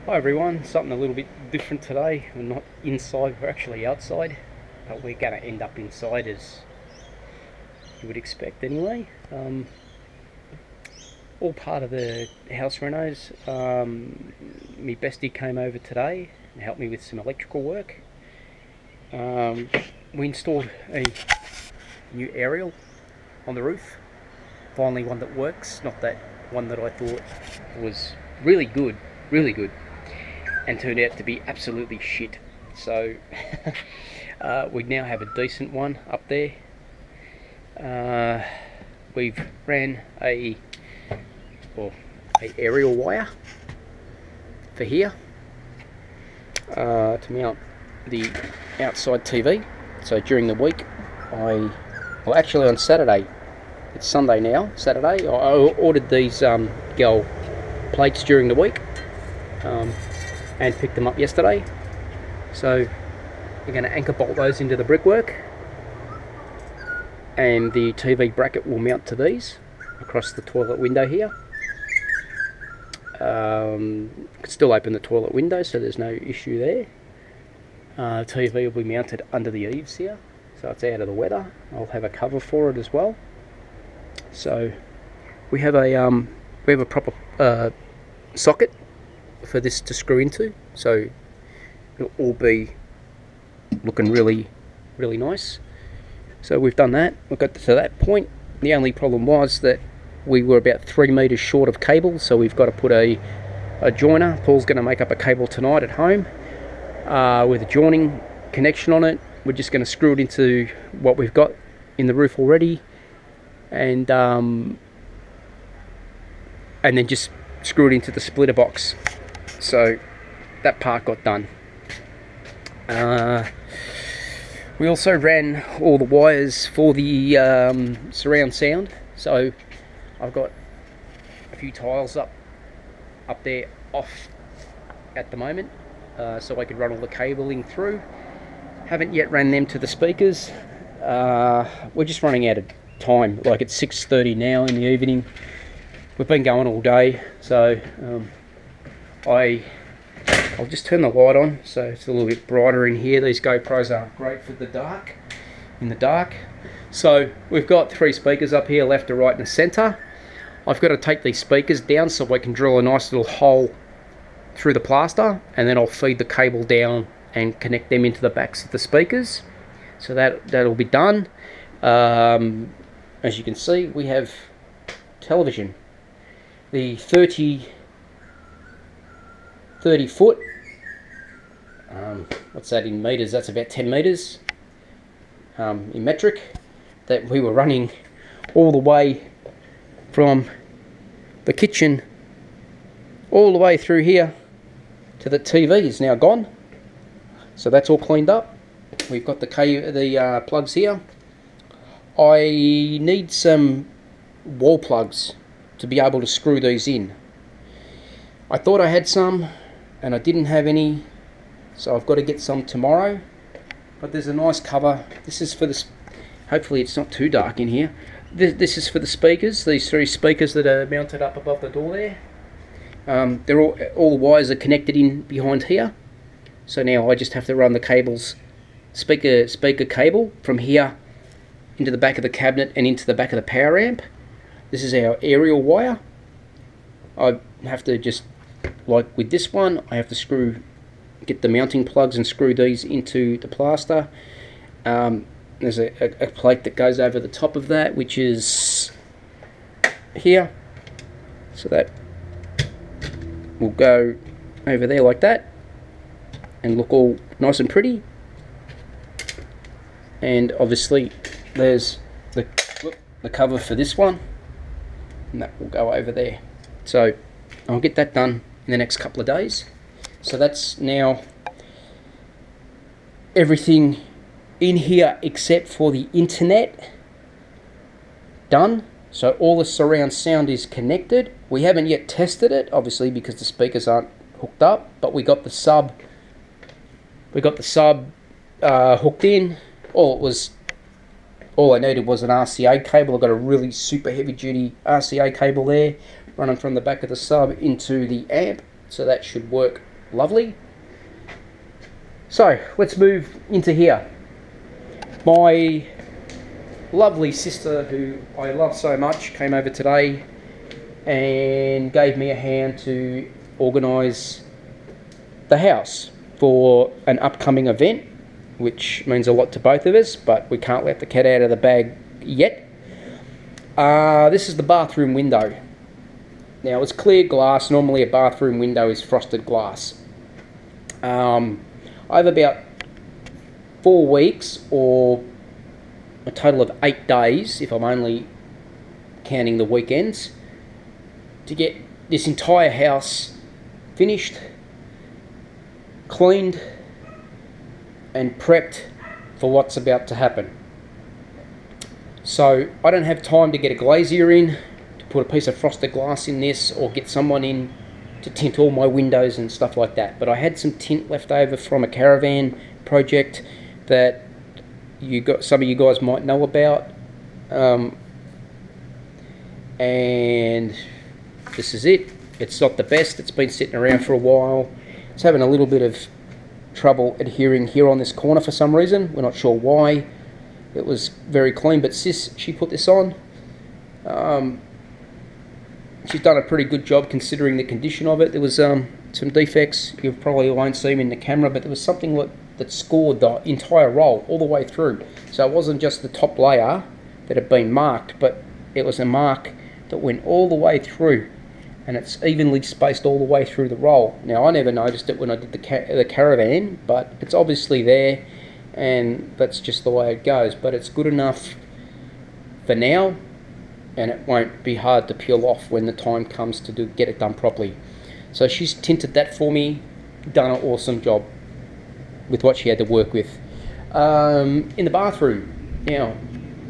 Hi everyone, something a little bit different today. We're not inside, we're actually outside, but we're going to end up inside as you would expect anyway. All part of the house renos. My bestie came over today and helped me with some electrical work. We installed a new aerial on the roof, finally one that works, not that one that I thought was really good, and turned out to be absolutely shit. So we now have a decent one up there. We've ran a aerial wire for here to mount the outside TV. So during the week, actually on Saturday, it's Sunday now, Saturday, I ordered these Gal plates during the week and picked them up yesterday. So we're going to anchor bolt those into the brickwork, and the TV bracket will mount to these across the toilet window here. Can still open the toilet window, so there's no issue there. TV will be mounted under the eaves here, so it's out of the weather. I'll have a cover for it as well. So we have a proper socket for this to screw into, so it'll all be looking really nice. So we've done that. We've got to that point. The only problem was that we were about 3 meters short of cable, so we've got to put a joiner. Paul's going to make up a cable tonight at home with a joining connection on it. We're just going to screw it into what we've got in the roof already, and then just screw it into the splitter box. So that part got done. We also ran all the wires for the surround sound. So I've got a few tiles up there off at the moment, so I could run all the cabling through. Haven't yet ran them to the speakers. We're just running out of time. Like, it's 6:30 now in the evening. We've been going all day, so I'll just turn the light on so it's a little bit brighter in here. These GoPros are great for the dark, in the dark. So we've got 3 speakers up here, left to right and centre. I've got to take these speakers down so I can drill a nice little hole through the plaster, and then I'll feed the cable down and connect them into the backs of the speakers. So that'll be done. As you can see, we have television. The 30 foot, what's that in meters? That's about 10 meters in metric, that we were running all the way from the kitchen all the way through here to the TV is now gone. So that's all cleaned up. We've got the plugs here. I need some wall plugs to be able to screw these in. I thought I had some, and I didn't have any, so I've got to get some tomorrow. But there's a nice cover. This is for the, hopefully it's not too dark in here. This is for the speakers, these 3 speakers that are mounted up above the door there. They're all the wires are connected in behind here. So now I just have to run the cables, speaker cable from here into the back of the cabinet and into the back of the power amp. This is our aerial wire. I have to just, like with this one, I have to get the mounting plugs and screw these into the plaster. There's a plate that goes over the top of that, which is here. So that will go over there like that and look all nice and pretty. And obviously there's the cover for this one, and that will go over there. So I'll get that done in the next couple of days. So that's now everything in here except for the internet done. So all the surround sound is connected. We haven't yet tested it, obviously, because the speakers aren't hooked up, but we got the sub hooked in. All I needed was an RCA cable. I've got a really super heavy duty RCA cable there running from the back of the sub into the amp, so that should work lovely. So let's move into here. My lovely sister, who I love so much, came over today and gave me a hand to organise the house for an upcoming event, which means a lot to both of us, but we can't let the cat out of the bag yet. This is the bathroom window. Now, it's clear glass. Normally a bathroom window is frosted glass. I have about 4 weeks, or a total of 8 days, if I'm only counting the weekends, to get this entire house finished, cleaned and prepped for what's about to happen. So I don't have time to get a glazier in to put a piece of frosted glass in this, or get someone in to tint all my windows and stuff like that. But I had some tint left over from a caravan project that some of you guys might know about, and this is it. It's not the best. It's been sitting around for a while. It's having a little bit of trouble adhering here on this corner for some reason. We're not sure why. It was very clean, but Sis, she put this on. She's done a pretty good job considering the condition of it. There was some defects. You probably won't see them in the camera, but there was something that scored the entire roll all the way through. So it wasn't just the top layer that had been marked, but it was a mark that went all the way through, and it's evenly spaced all the way through the roll. Now, I never noticed it when I did the caravan, but it's obviously there, and that's just the way it goes. But it's good enough for now, and it won't be hard to peel off when the time comes to get it done properly. So she's tinted that for me, done an awesome job with what she had to work with. In the bathroom, now,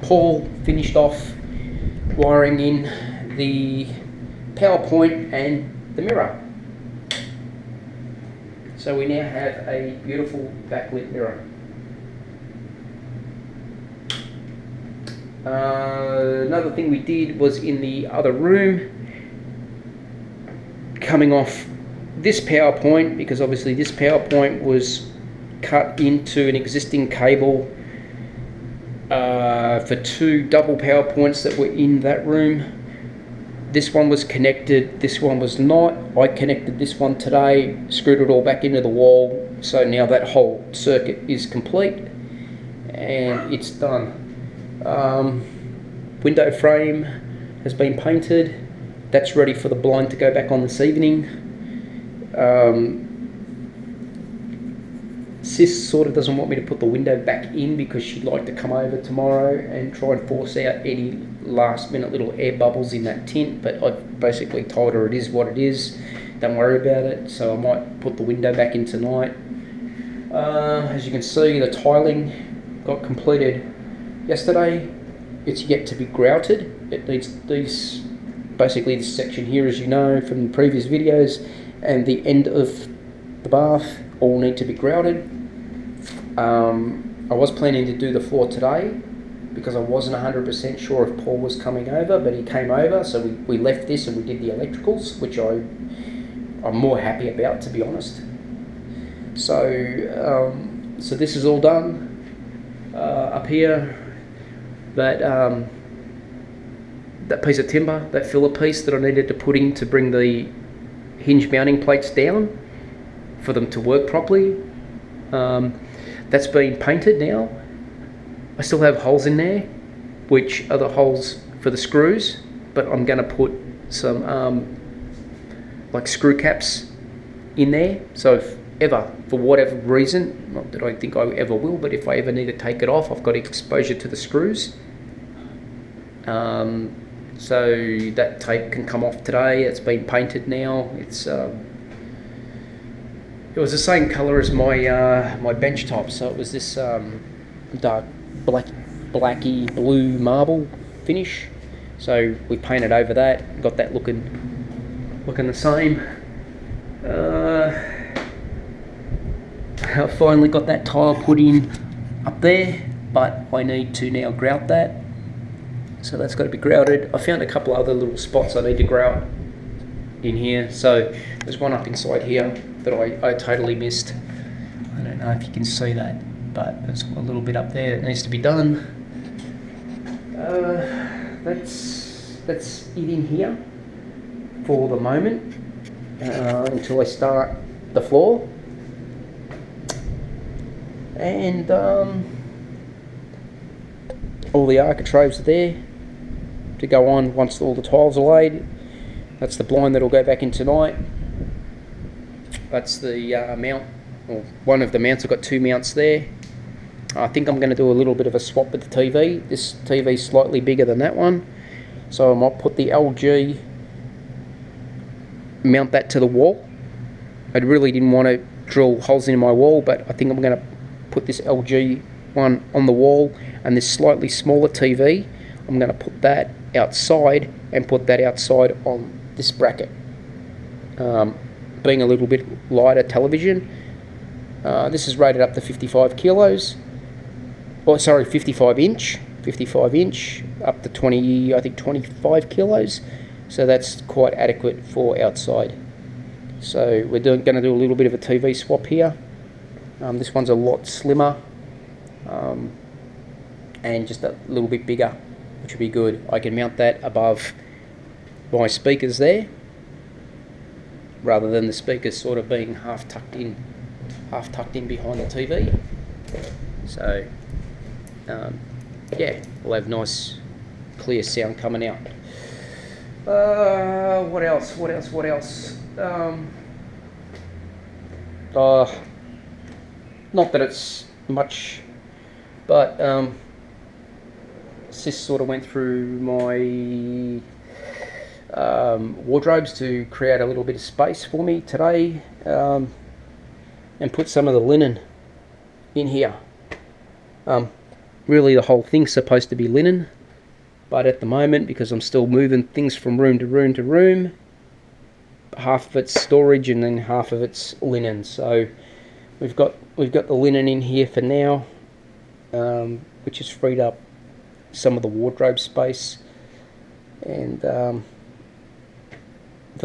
Paul finished off wiring in the PowerPoint and the mirror. So we now have a beautiful backlit mirror. Another thing we did was in the other room, coming off this PowerPoint, because obviously this PowerPoint was cut into an existing cable for 2 double PowerPoints that were in that room. This one was connected, this one was not. I connected this one today, screwed it all back into the wall, so now that whole circuit is complete and it's done. Window frame has been painted. That's ready for the blind to go back on this evening. Sis sort of doesn't want me to put the window back in because she'd like to come over tomorrow and try and force out any last minute little air bubbles in that tint, but I've basically told her it is what it is, don't worry about it. So I might put the window back in tonight. As you can see, the tiling got completed yesterday. It's yet to be grouted. It needs these, basically this section here, as you know from the previous videos, and the end of the bath all need to be grouted. I was planning to do the floor today because I wasn't 100% sure if Paul was coming over, but he came over, so we left this and we did the electricals, which I'm more happy about, to be honest. So so this is all done. Up here, that piece of timber, that filler piece that I needed to put in to bring the hinge mounting plates down for them to work properly, that's been painted now. I still have holes in there, which are the holes for the screws, but I'm going to put some like screw caps in there, so if ever, for whatever reason, not that I think I ever will, but if I ever need to take it off, I've got exposure to the screws. So that tape can come off today. It's been painted now. It's it was the same colour as my my bench top, so it was this dark blacky blue marble finish. So we painted over that, got that looking the same. I finally got that tile put in up there, but I need to now grout that. So that's got to be grouted. I found a couple other little spots I need to grout in here. So there's one up inside here that I totally missed. I don't know if you can see that, but there's a little bit up there that needs to be done. That's it in here for the moment, until I start the floor. And all the architraves are there to go on once all the tiles are laid. That's the blind that'll go back in tonight. That's the mount, or one of the mounts. I've got two mounts there. I think I'm going to do a little bit of a swap with the TV. This TV is slightly bigger than that one, so I might put the LG, mount that to the wall. I really didn't want to drill holes in my wall, but I think I'm going to put this LG one on the wall, and this slightly smaller TV, I'm going to put that outside and put that outside on this bracket. Being a little bit lighter television, this is rated up to 55 kilos. Oh, sorry, 55 inch up to 20, I think 25 kilos. So that's quite adequate for outside. So we're going to do a little bit of a TV swap here. This one's a lot slimmer, and just a little bit bigger, which would be good. I can mount that above my speakers there, rather than the speakers sort of being half tucked in behind the TV. So yeah, we'll have nice clear sound coming out. What else? Not that it's much, but Sis sort of went through my wardrobes to create a little bit of space for me today, and put some of the linen in here. Really the whole thing's supposed to be linen, but at the moment, because I'm still moving things from room to room to room, half of it's storage and then half of it's linen. So we've got the linen in here for now, which has freed up some of the wardrobe space, and for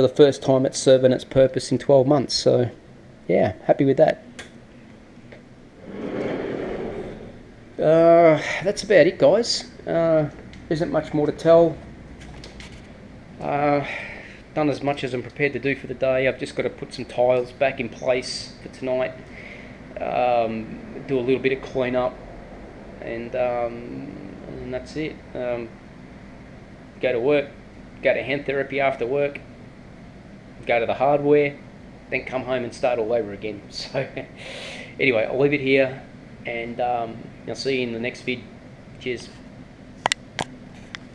the first time it's serving its purpose in 12 months. So yeah, happy with that. That's about it, guys. Isn't much more to tell. Done as much as I'm prepared to do for the day. I've just got to put some tiles back in place for tonight, do a little bit of clean up, and that's it. Go to work, go to hand therapy after work, go to the hardware, then come home and start all over again. So anyway, I'll leave it here, and I'll see you in the next vid. Cheers.